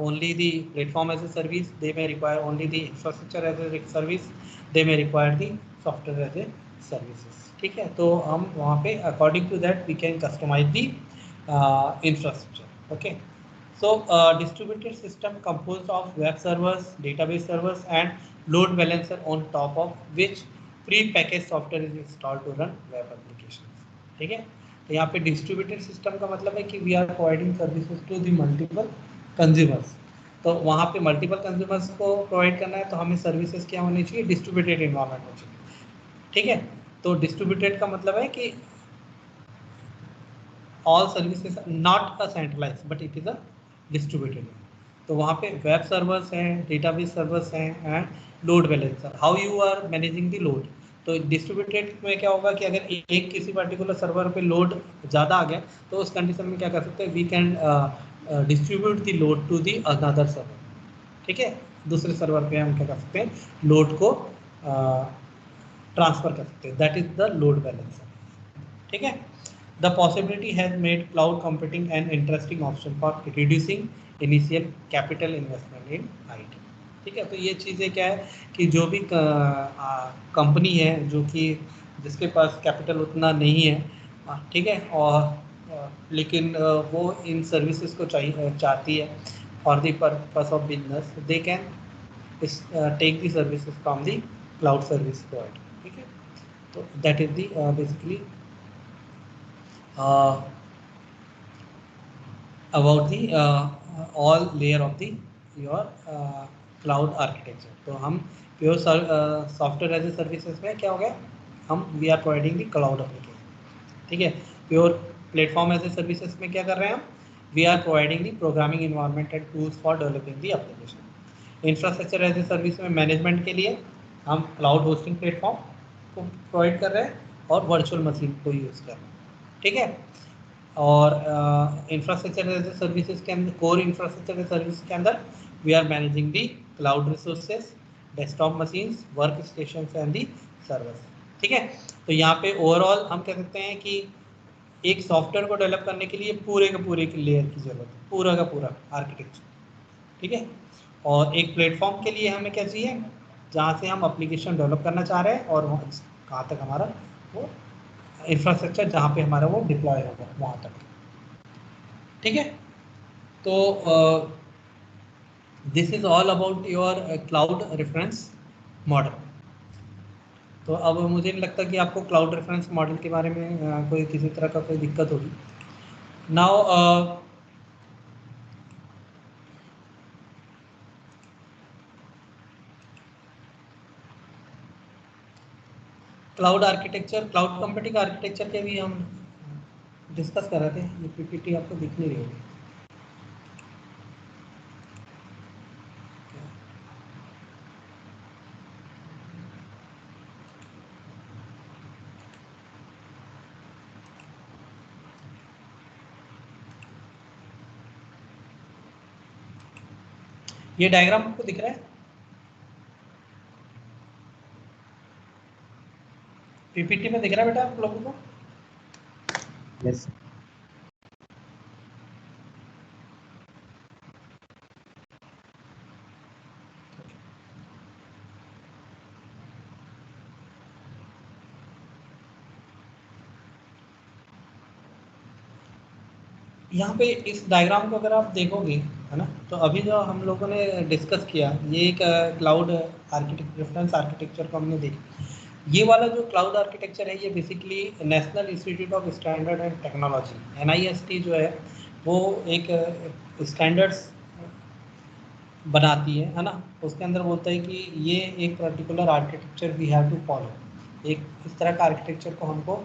only the platform as a service, they may require only the infrastructure as a service, they may require the software as a services. ठीक है, तो हम वहाँ पे according to that we can customize the infrastructure. Okay, so distributed system composed of web servers, database servers and load balancer on top of which pre-packaged software is installed to run web applications. ठीक है, तो यहाँ पे distributed system का मतलब है कि we are providing services to the multiple consumers. तो वहाँ पे multiple consumers को provide करना है तो हमें services क्या होनी चाहिए, distributed environment होनी चाहिए. ठीक है, तो distributed का मतलब है कि all services are not a centralized but it is a distributed. तो वहाँ पे वेब सर्वर्स हैं, डेटाबेस सर्वर्स हैं and load balancer. How you are managing the load. तो डिस्ट्रीब्यूटेड में क्या होगा कि अगर एक किसी पर्टिकुलर सर्वर पे लोड ज़्यादा आ गया तो उस कंडीशन में क्या कर सकते हैं, we can distribute the load to the another server. ठीक है, दूसरे सर्वर पे हम क्या कर सकते हैं, लोड को ट्रांसफर कर सकते हैं. That is the load balancer. ठीक है, the possibility has made cloud computing an interesting option for reducing initial capital investment in IT. ठीक है, तो ये चीज़ें क्या है कि जो भी कंपनी है जो कि जिसके पास कैपिटल उतना नहीं है, ठीक है, और लेकिन वो इन सर्विसेज को चाहती है for the purpose of business, they can take the services from the cloud service provider. ठीक है, तो that is the basically about the all layer of the your cloud architecture. तो हम pure software as a services में क्या हो गया, हम we are providing the cloud application. ठीक है, pure platform as a services में क्या कर रहे हैं हम, we are providing the programming environment and tools for developing the application. Infrastructure as a service में मैनेजमेंट के लिए हम क्लाउड होस्टिंग प्लेटफॉर्म को प्रोवाइड कर रहे हैं और वर्चुअल मशीन को यूज़ कर रहे हैं, ठीक है। और इंफ्रास्ट्रक्चर एज ए सर्विसेज के अंदर, कोर इंफ्रास्ट्रक्चर एज सर्विस के अंदर we are managing the cloud resources, desktop machines, workstation and the servers, ठीक है। तो यहाँ पे ओवरऑल हम कह सकते हैं कि एक सॉफ्टवेयर को डेवलप करने के लिए पूरे के लेयर की जरूरत है, पूरा का पूरा आर्किटेक्चर, ठीक है। और एक प्लेटफॉर्म के लिए हमें क्या चाहिए, जहाँ से हम एप्लीकेशन डेवलप करना चाह रहे हैं और कहाँ तक हमारा वो इंफ्रास्ट्रक्चर जहाँ पे हमारा वो डिप्लॉय होगा वहाँ तक, ठीक है। तो this is all about your cloud reference model. तो अब मुझे नहीं लगता कि आपको क्लाउड रेफरेंस मॉडल के बारे में कोई किसी तरह का कोई दिक्कत होगी। Now cloud architecture, cloud computing architecture के भी हम डिस्कस कर रहे थे। ये पीपीटी आपको दिख नहीं रही होगी। ये डायग्राम आपको दिख रहा है, पीपीटी में दिख रहा है बेटा आप लोगों को? यस। यहाँ पे इस डायग्राम को अगर आप देखोगे, है ना, तो अभी जो हम लोगों ने डिस्कस किया, ये एक क्लाउड आर्किटेक्चर, रेफरेंस आर्किटेक्चर को हमने देखा। ये वाला जो क्लाउड आर्किटेक्चर है, ये basically national institute of standard and technology NIST जो है वो एक स्टैंडर्ड्स बनाती है ना। उसके अंदर बोलता है कि ये एक particular architecture we have to follow, एक इस तरह का आर्किटेक्चर को हमको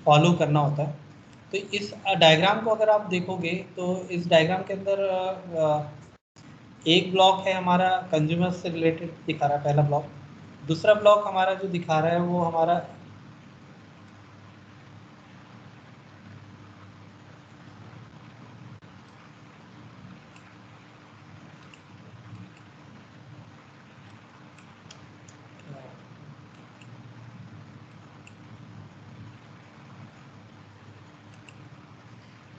फॉलो करना होता है। तो इस डायग्राम को अगर आप देखोगे तो इस डायग्राम के अंदर एक ब्लॉक है हमारा कंज्यूमर से रिलेटेड दिखा रहा है, पहला ब्लॉक। दूसरा ब्लॉक हमारा जो दिखा रहा है वो हमारा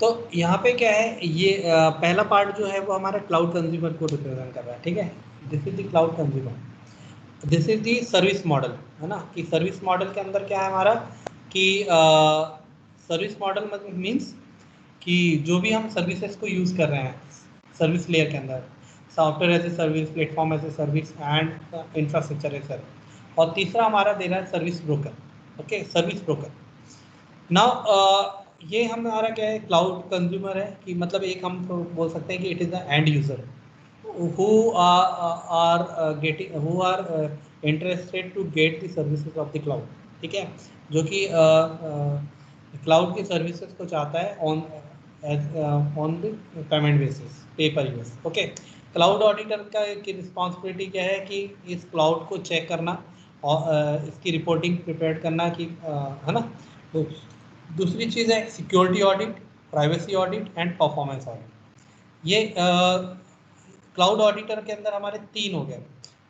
तो यहाँ पे क्या है, ये पहला पार्ट जो है वो हमारा क्लाउड कंज्यूमर को रिप्रेजेंट कर रहा है, ठीक है। This is the cloud consumer, this is the service model, है ना। कि सर्विस मॉडल के अंदर क्या है हमारा कि सर्विस मॉडल मतलब मीन्स कि जो भी हम सर्विसेज को यूज़ कर रहे हैं सर्विस लेयर के अंदर, software as a service, platform as a service and infrastructure as service. और तीसरा हमारा दे रहा है service broker, okay, service broker. Now ये हमारा क्या है, क्लाउड कंज्यूमर है कि मतलब एक हम तो बोल सकते हैं कि it is the end user who are interested to get the services of the cloud, ठीक है, जो कि क्लाउड की सर्विसेज को चाहता है ऑन द पेमेंट बेसिस, पे पर यूज, ओके। क्लाउड ऑडिटर का की रिस्पॉन्सिबिलिटी क्या है कि इस क्लाउड को चेक करना और इसकी रिपोर्टिंग प्रिपेयर करना कि है ना। तो दूसरी चीज़ है security audit, privacy audit and performance audit. ये क्लाउड ऑडिटर के अंदर हमारे तीन हो गए,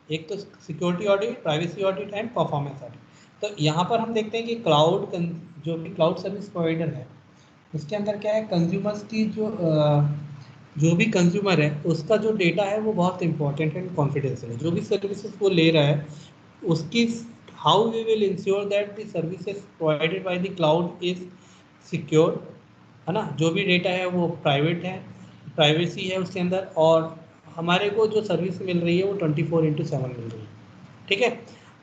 एक तो security audit, privacy audit and performance audit. तो यहाँ पर हम देखते हैं कि क्लाउड जो भी क्लाउड सर्विस प्रोवाइडर है उसके अंदर क्या है, कंज्यूमर्स की जो भी कंज्यूमर है उसका जो डेटा है वो बहुत इंपॉर्टेंट एंड कॉन्फिडेंशियल है। जो भी सर्विसेज वो ले रहा है उसकी how we will ensure that the services provided by the cloud is secure, है ना। जो भी डेटा है वो प्राइवेट है, प्राइवेसी है उसके अंदर, और हमारे को जो सर्विस मिल रही है वो 24/7 मिल रही है, ठीक है।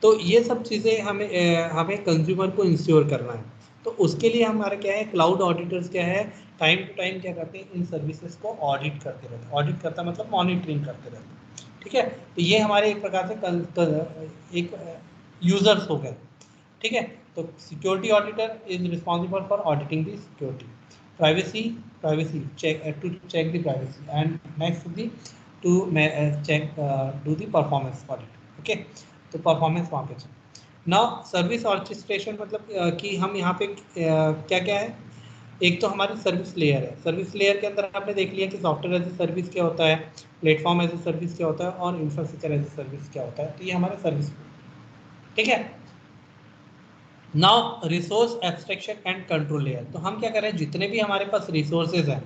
तो ये सब चीज़ें हमें कंज्यूमर को इंश्योर करना है। तो उसके लिए हमारा क्या है, क्लाउड ऑडिटर्स क्या है, टाइम टू टाइम क्या करते हैं, इन सर्विसेज को ऑडिट करते रहते हैं। ऑडिट करता मतलब मॉनिटरिंग करते रहते हैं, ठीक है। तो ये हमारे एक प्रकार से एक यूजर्स हो गए, ठीक है। तो security auditor is responsible for auditing the security, privacy check to check the privacy, and next to the to check do the performance audit, okay. तो परफॉर्मेंस वहाँ पे चाहिए। नाउ सर्विस ऑर्केस्ट्रेशन मतलब कि हम यहाँ पे क्या क्या है, एक तो हमारी सर्विस लेयर है। सर्विस लेयर के अंदर आपने देख लिया कि सॉफ्टवेयर एज ए सर्विस क्या होता है, प्लेटफॉर्म एज ए सर्विस क्या होता है, और इंफ्रास्ट्रक्चर एज ए सर्विस क्या होता है। तो ये हमारा सर्विस, ठीक है। Now resource abstraction and control layer, तो हम क्या कर रहे हैं, जितने भी हमारे पास रिसोर्सेज हैं,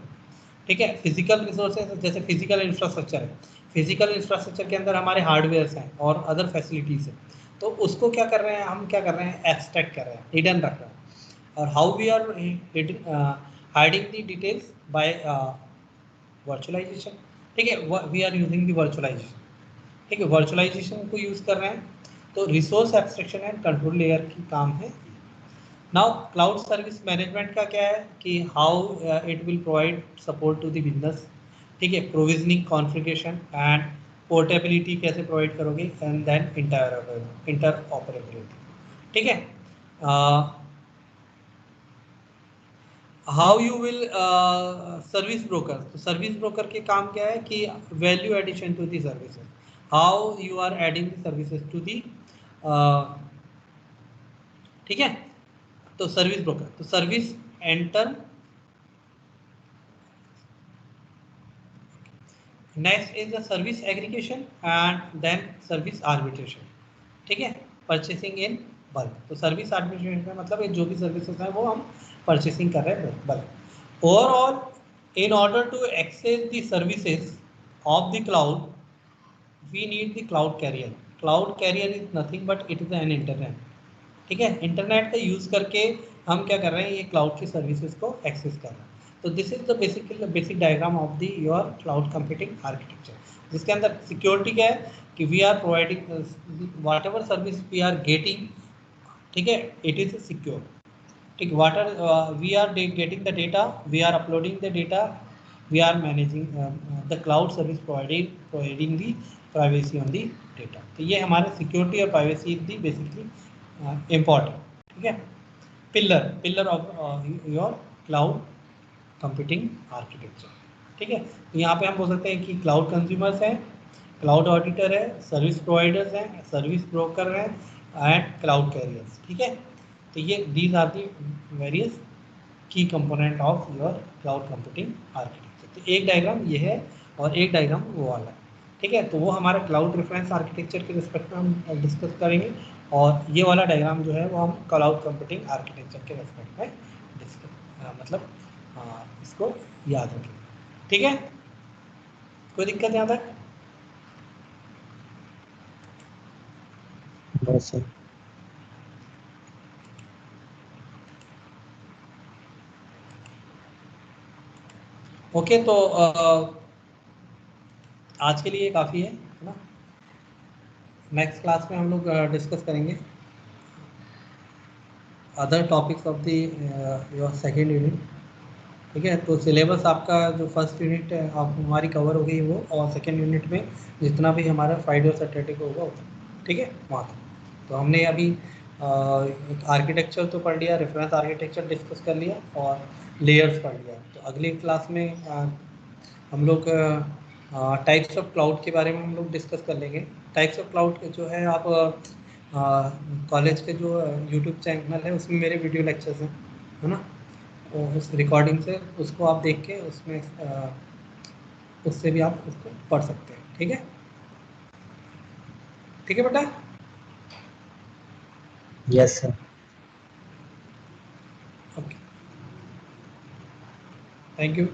ठीक है, फिजिकल रिसोर्सेज जैसे फिजिकल इंफ्रास्ट्रक्चर है, फिजिकल इंफ्रास्ट्रक्चर के अंदर हमारे हार्डवेयर हैं और अदर फैसिलिटीज हैं, तो उसको क्या कर रहे हैं हम, क्या कर रहे हैं, एब्स्ट्रैक्ट कर रहे हैं, हिडन रख रहे हैं। और how we are hiding the details by virtualization, ठीक है, we are using the virtualization, ठीक है, वर्चुअलाइजेशन को यूज कर रहे हैं। तो resource abstraction and control layer की काम है। नाउ क्लाउड सर्विस मैनेजमेंट का क्या है कि how it will provide support to the business, ठीक है, प्रोविजनिंग, कॉन्फ़िगरेशन एंड पोर्टेबिलिटी कैसे प्रोवाइड करोगे, एंड देन इंटरऑपरेबिलिटी, ठीक है। How you will service broker, तो सर्विस ब्रोकर के काम क्या है कि value addition to the services, how you are adding the services to the, ठीक है। तो सर्विस ब्रोकर, तो service enter, next is the service aggregation and then service arbitration, ठीक है, परचेसिंग इन बल्क। तो सर्विस आर्बिट्रेशन का मतलब जो भी सर्विसेज हैं वो हम परचेसिंग कर रहे हैं bulk. Overall in order to access the services of the cloud we need the cloud carrier. Cloud carrier is nothing but it is an internet, ठीक है। इंटरनेट का यूज करके हम क्या कर रहे हैं, ये क्लाउड की सर्विसेज को एक्सेस कर रहे हैं। तो this is the basic diagram of the your cloud computing architecture, जिसके अंदर सिक्योरिटी क्या है कि we are providing whatever service we are getting, ठीक है, इट इज सिक्योर, ठीक, what are we are getting the data, we are uploading the data, we are managing the cloud service providing the privacy on the data। तो ये हमारे सिक्योरिटी और प्राइवेसी दी बेसिकली इम्पॉर्टेंट, ठीक है। Pillar of your cloud computing architecture, ठीक है। तो यहाँ पे हम बोल सकते हैं कि क्लाउड कंज्यूमर्स हैं, क्लाउड ऑडिटर है, सर्विस प्रोवाइडर्स हैं, सर्विस ब्रोकर हैं एंड क्लाउड कैरियर्स, ठीक है। तो ये दीज आर दी वेरियस की component of your cloud computing architecture. तो एक डायग्राम ये है और एक डायग्राम वो वाला है, ठीक है। तो वो हमारा क्लाउड रेफरेंस आर्किटेक्चर के रिस्पेक्ट में हम डिस्कस करेंगे, और ये वाला डायग्राम जो है वो हम क्लाउड कंप्यूटिंग आर्किटेक्चर के रिस्पेक्ट में डिस्कस मतलब इसको याद रखेंगे, ठीक है। कोई दिक्कत यहाँ तक? No sir. ओके, तो आज के लिए काफ़ी है ना। नेक्स्ट क्लास में हम लोग डिस्कस करेंगे other topics of the your second unit, ठीक है। तो सिलेबस आपका जो फर्स्ट यूनिट है आप हमारी कवर हो गई वो, और सेकेंड यूनिट में जितना भी हमारा फ्राइडे और सैटरडे को होगा, ठीक है, वहाँ तक। तो हमने अभी आर्किटेक्चर तो पढ़ लिया, रेफरेंस आर्किटेक्चर डिस्कस कर लिया और लेयर्स पढ़ लिया। तो अगली क्लास में हम लोग टाइप्स ऑफ क्लाउड के बारे में हम लोग डिस्कस कर लेंगे। टाइप्स ऑफ क्लाउड जो है आप कॉलेज के जो यूट्यूब चैनल है उसमें मेरे वीडियो लेक्चर्स हैं, है ना, और उस रिकॉर्डिंग से उसको आप देख के उसमें उससे भी आप उसको पढ़ सकते हैं, ठीक है। ठीक है बेटा, yes sir. Okay, thank you.